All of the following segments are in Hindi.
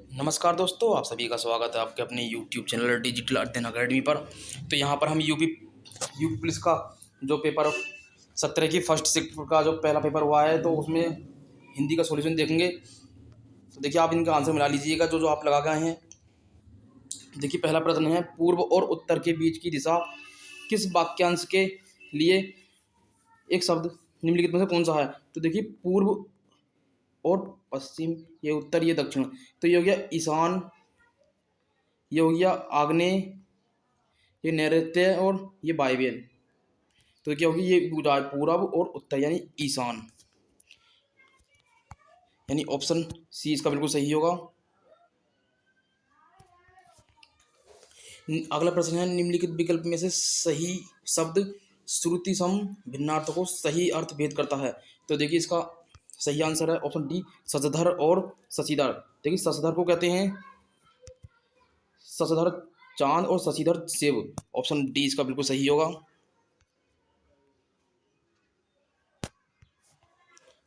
नमस्कार दोस्तों, आप सभी का स्वागत है आपके अपने यूट्यूब चैनल डिजिटल अध्ययन अकेडमी पर। तो यहाँ पर हम यूपी पुलिस का जो पेपर 17 की फर्स्ट शिफ्ट का जो पहला पेपर हुआ है, तो उसमें हिंदी का सॉल्यूशन देखेंगे। तो देखिए, आप इनका आंसर मिला लीजिएगा जो जो आप लगा गए हैं। देखिए, पहला प्रश्न है, पूर्व और उत्तर के बीच की दिशा किस वाक्यांश के लिए एक शब्द निम्नलिखित में से कौन सा है? तो देखिए, पूर्व और पश्चिम, ये उत्तर, ये दक्षिण, तो ये हो गया ईशान, ये हो गया आग्नेय, ये नैऋत्य और ये वायव्यन। तो क्या होगी, ये पूरब और उत्तर यानी ईशान, यानी ऑप्शन सी इसका बिल्कुल सही होगा। अगला प्रश्न है, निम्नलिखित विकल्प में से सही शब्द श्रुति सम भिन्नार्थ को सही अर्थ भेद करता है? तो देखिए, इसका सही आंसर है ऑप्शन डी, शशधर और शशिधर। देखिए, शशधर को कहते हैं शशधर चांद और शशिधर शिव। ऑप्शन डी इसका बिल्कुल सही होगा।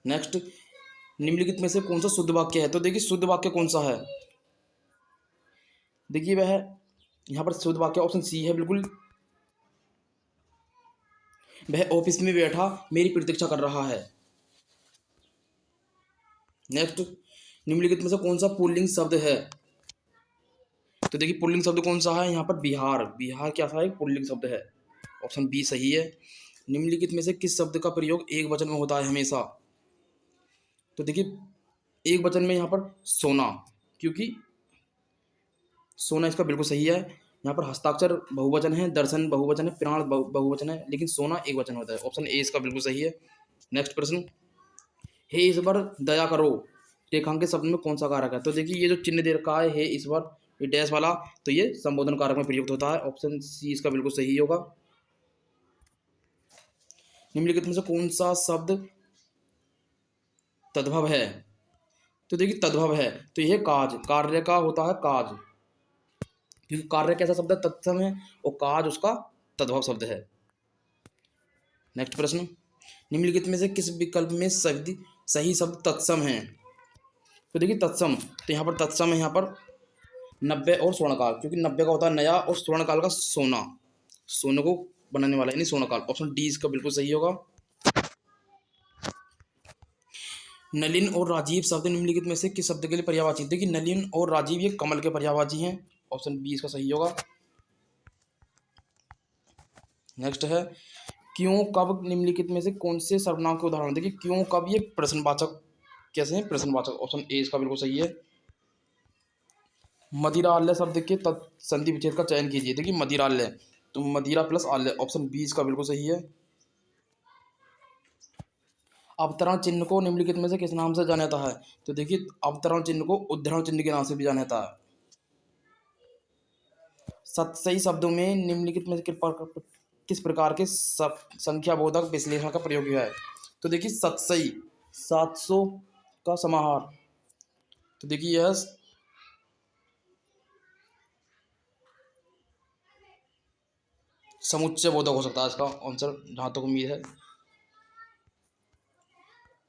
नेक्स्ट, निम्नलिखित में से कौन सा शुद्ध वाक्य है? तो देखिए, शुद्ध वाक्य कौन सा है? देखिए, वह यहाँ पर शुद्ध वाक्य ऑप्शन सी है बिल्कुल, वह ऑफिस में बैठा मेरी प्रतीक्षा कर रहा है। नेक्स्ट, निम्नलिखित में से कौन सा पुल्लिंग शब्द है? तो देखिए, पुल्लिंग शब्द कौन सा है? यहाँ पर बिहार, बिहार क्या था, एक पुल्लिंग शब्द है। ऑप्शन बी सही है। निम्नलिखित में से किस शब्द का प्रयोग एक वचन में होता है हमेशा? तो देखिए, एक वचन में यहाँ पर सोना, क्योंकि सोना इसका बिल्कुल सही है। यहाँ पर हस्ताक्षर बहुवचन है, दर्शन बहुवचन है, प्राण बहुवचन है, लेकिन सोना एक वचन होता है। ऑप्शन ए इसका बिल्कुल सही है। नेक्स्ट प्रश्न, हे ईश्वर दया करो, रेखांकित शब्द में कौन सा कारक है? तो देखिए, ये जो चिन्ह दे रखा है हे ईश्वर, ये डैश वाला, तो ये संबोधन कारक में प्रयुक्त होता है। ऑप्शन सी इसका बिल्कुल सही होगा। निम्नलिखित में से कौन सा शब्द तद्भव है? तो देखिए, तद्भव है तो यह काज, कार्य का होता है काज, क्योंकि कार्य कैसा शब्द है, तत्सम है, और काज उसका तद्भव शब्द है। नेक्स्ट प्रश्न, निम्नलिखित में से किस विकल्प में सही शब्द तत्सम है? तो देखिए, तत्सम, तो यहाँ पर तत्सम है, यहाँ पर नब्बे और स्वर्णकाल, क्योंकि नब्बे का होता है नया और स्वर्णकाल का सोना, सोने को बनाने वाला यानी स्वर्णकाल। ऑप्शन डी इसका बिल्कुल सही होगा। नलिन और राजीव शब्द निम्नलिखित में से किस शब्द के लिए पर्यायवाची? देखिए, नलिन और राजीव ये कमल के पर्यायवाची हैं। ऑप्शन बी इसका सही होगा। नेक्स्ट है, क्यों कब निम्नलिखित में से कौन से सर्वनाम के उदाहरण? देखिए, क्यों कब ये प्रश्नवाचक कैसे हैं? प्रश्नवाचक। ऑप्शन ए इसका बिल्कुल सही है। मदिरालय शब्द के संधि विच्छेद का चयन कीजिए। देखिए, मदिरालय, तो मदिरा प्लस आलय। ऑप्शन बी इसका बिल्कुल सही है। अवतरण चिन्ह को निम्नलिखित में से किस नाम से जाना जाता है? तो देखिए, अवतरण चिन्ह को उद्धरण चिन्ह के नाम से भी जाना जाता है। सही शब्दों में निम्नलिखित में से किस प्रकार के संख्या बोधक विश्लेषण का प्रयोग किया है? तो देखिए, सतसई 700 का समाहार, तो देखिए यह समुच्चय बोधक हो सकता है इसका आंसर, जहां तक उम्मीद है।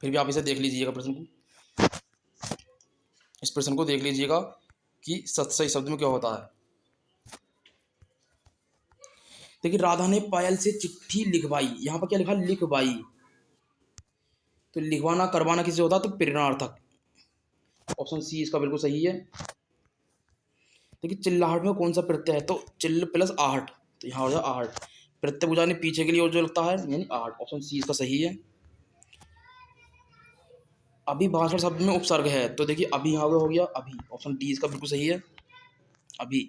फिर भी आप इसे देख लीजिएगा, प्रश्न को, इस प्रश्न को देख लीजिएगा कि सतसई शब्द में क्या होता है। देखिए, राधा ने पायल से चिट्ठी लिखवाई, यहाँ पर क्या लिखा, लिखवाई, तो लिखवाना करवाना किससे होता है? तो प्रेरणार्थक। ऑप्शन सी इसका बिल्कुल सही है। देखिए, चिल्लाहट में कौन सा प्रत्यय है? तो चिल्ल प्लस आहट, तो यहाँ हो जाए आहट, प्रत्यय बुझाने पीछे के लिए और जो लगता है यानी आहट। ऑप्शन सी इसका सही है। अभिभाषण शब्द में उपसर्ग है, तो देखिए अभी यहाँ हो गया अभी। ऑप्शन डी इसका बिल्कुल सही है, अभी।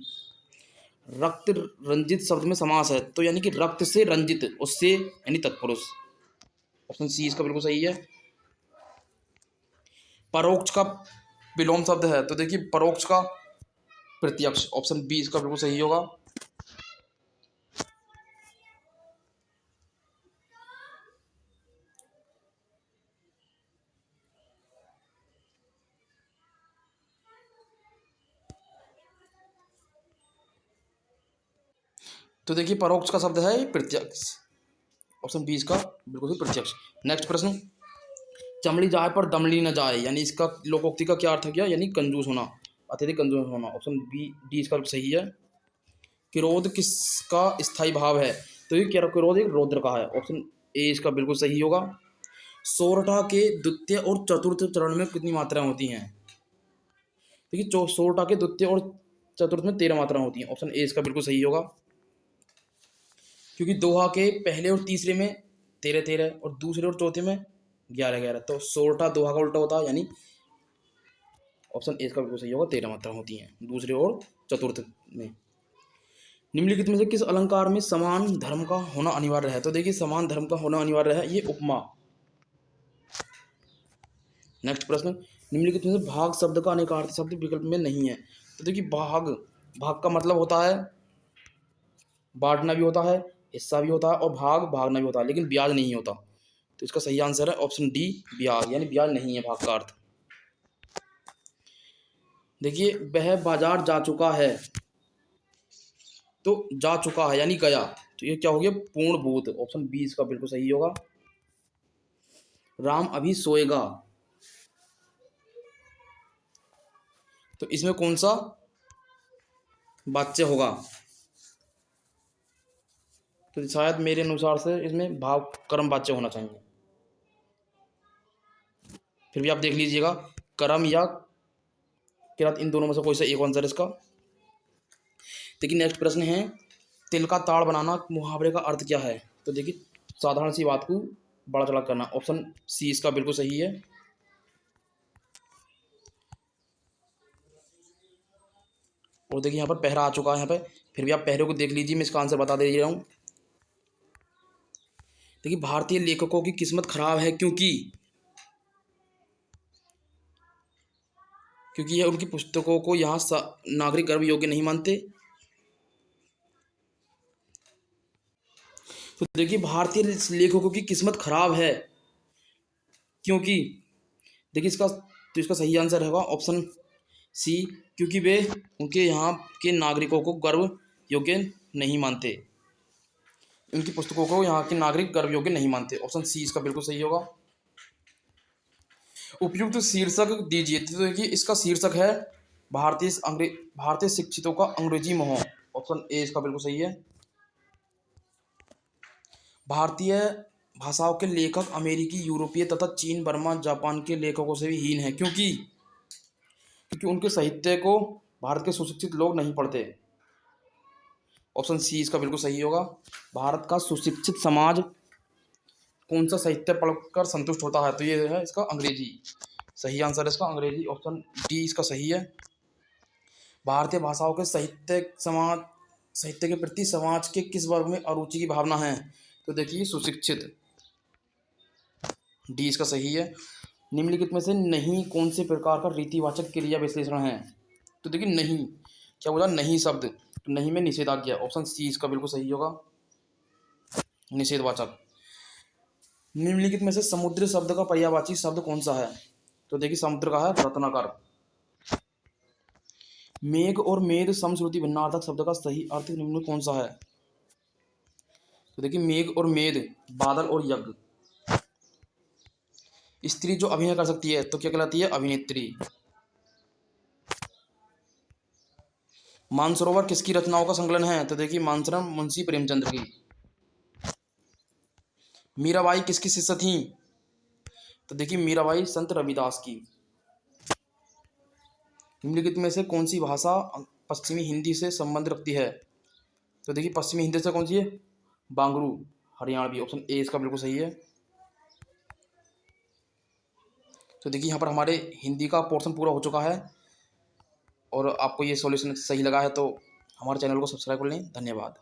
रक्त रंजित शब्द में समास है, तो यानी कि रक्त से रंजित, उससे यानी तत्पुरुष। ऑप्शन सी इसका बिल्कुल सही है। परोक्ष का विलोम शब्द है, तो देखिए परोक्ष का प्रत्यक्ष। ऑप्शन बी इसका बिल्कुल सही होगा। तो देखिए, परोक्ष का शब्द है प्रत्यक्ष। ऑप्शन बी इसका बिल्कुल ही प्रत्यक्ष। नेक्स्ट प्रश्न, चमड़ी जाए पर दमड़ी न जाए, यानी इसका लोकोक्ति का क्या अर्थ है, क्या यानी कंजूस होना। अत्यधिक कमजोर होना, ऑप्शन बी डी इसका सही है। क्रोध किसका स्थायी भाव है? तो ये क्या, क्रोध एक रौद्र का है, ऑप्शन ए इसका बिल्कुल सही होगा। सोरठा के द्वितीय और चतुर्थ चरण में कितनी मात्राएं होती हैं? देखिए सोरठा के द्वितीय और चतुर्थ में 13 मात्राएं होती हैं, ऑप्शन ए इसका बिल्कुल सही होगा। क्योंकि दोहा के पहले और तीसरे में 13-13 और दूसरे और चौथे में 11-11, तो सोरठा दोहा का उल्टा होता है, यानी ऑप्शन ए इसका बिल्कुल सही होगा। 13 मात्राएं होती हैं दूसरे और चतुर्थ में। निम्नलिखित में से किस अलंकार में समान धर्म का होना अनिवार्य है? तो देखिए समान धर्म का होना अनिवार्य है, ये उपमा। नेक्स्ट प्रश्न, निम्नलिखित में से भाग शब्द का अनेकार्थी शब्द विकल्प में नहीं है? तो देखिए भाग, भाग का मतलब होता है बांटना भी होता है, हिस्सा भी होता है, और भागना भी होता है, लेकिन ब्याज नहीं होता। तो इसका सही आंसर है ऑप्शन डी ब्याज, यानी ब्याज नहीं है भाग का अर्थ। देखिए वह बाजार जा चुका है, तो जा चुका है यानी गया, तो ये क्या हो गया, पूर्ण भूत, ऑप्शन बी इसका बिल्कुल सही होगा। राम अभी सोएगा, तो इसमें कौन सा वाच्य होगा? तो शायद मेरे अनुसार से इसमें भाव कर्म वाच्य होना चाहिए, फिर भी आप देख लीजिएगा कर्म या किरात, इन दोनों में से कोई सा एक आंसर इसका। देखिए नेक्स्ट प्रश्न है, तिल का ताड़ बनाना मुहावरे का अर्थ क्या है? तो देखिए साधारण सी बात को बड़ा चढ़ा करना, ऑप्शन सी इसका बिल्कुल सही है। और देखिए यहाँ पर पहरा आ चुका है यहाँ पे, फिर भी आप पहरे को देख लीजिए, मैं इसका आंसर बता दे रहा हूँ। देखिए भारतीय लेखकों की किस्मत खराब है क्योंकि यह उनकी पुस्तकों को यहाँ नागरिक गर्भ योग्य नहीं मानते। तो देखिए भारतीय लेखकों की किस्मत खराब है क्योंकि, देखिए इसका सही आंसर होगा ऑप्शन सी, क्योंकि वे उनके यहाँ के नागरिकों को गर्व योग्य नहीं मानते, उनकी पुस्तकों को यहाँ के नागरिक गर्व योग्य नहीं मानते, ऑप्शन सी इसका बिल्कुल सही होगा। उपयुक्त शीर्षक दीजिए। तो देखिए इसका शीर्षक है भारतीय शिक्षितों का अंग्रेजी मोह, ऑप्शन ए इसका बिल्कुल सही है। भारतीय भाषाओं के लेखक अमेरिकी, यूरोपीय तथा चीन, बर्मा, जापान के लेखकों से भी हीन है क्योंकि उनके साहित्य को भारत के सुशिक्षित लोग नहीं पढ़ते, ऑप्शन सी इसका बिल्कुल सही होगा। भारत का सुशिक्षित समाज कौन सा साहित्य पढ़कर संतुष्ट होता है? तो ये है इसका अंग्रेजी, सही आंसर है इसका अंग्रेजी, ऑप्शन डी इसका सही है। भारतीय भाषाओं के साहित्य के प्रति समाज के किस वर्ग में अरुचि की भावना है? तो देखिए सुशिक्षित, डी इसका सही है। निम्नलिखित में से नहीं कौन से प्रकार का रीतिवाचक क्रिया विश्लेषण है? तो देखिए नहीं, क्या बोला, नहीं शब्द, तो नहीं में निषेधाज्ञा, ऑप्शन सी इसका बिल्कुल सही होगा, निषेधवाचक। निम्नलिखित में से समुद्र शब्द का पर्यायवाची शब्द कौन सा है? तो देखिए समुद्र का है रत्नाकर। मेघ और मेद समश्रुति भिन्नार्थक शब्द का सही अर्थ निम्न में कौन सा है? तो देखिए मेघ और मेद, बादल और यज्ञ। स्त्री जो अभिनय कर सकती है तो क्या कहलाती है? अभिनेत्री। मानसरोवर किसकी रचनाओं का संकलन है? तो देखिए मानसरोवर मुंशी प्रेमचंद्र की। मीराबाई किसकी शिष्य थी? तो देखिए मीराबाई संत रविदास की। निम्नलिखित में से कौन सी भाषा पश्चिमी हिंदी से संबंध रखती है? तो देखिए पश्चिमी हिंदी से कौन सी है? बांगरू हरियाणवी, ऑप्शन ए इसका बिल्कुल सही है। तो देखिए यहाँ पर हमारे हिंदी का पोर्शन पूरा हो चुका है, और आपको ये सॉल्यूशन सही लगा है तो हमारे चैनल को सब्सक्राइब कर लें। धन्यवाद।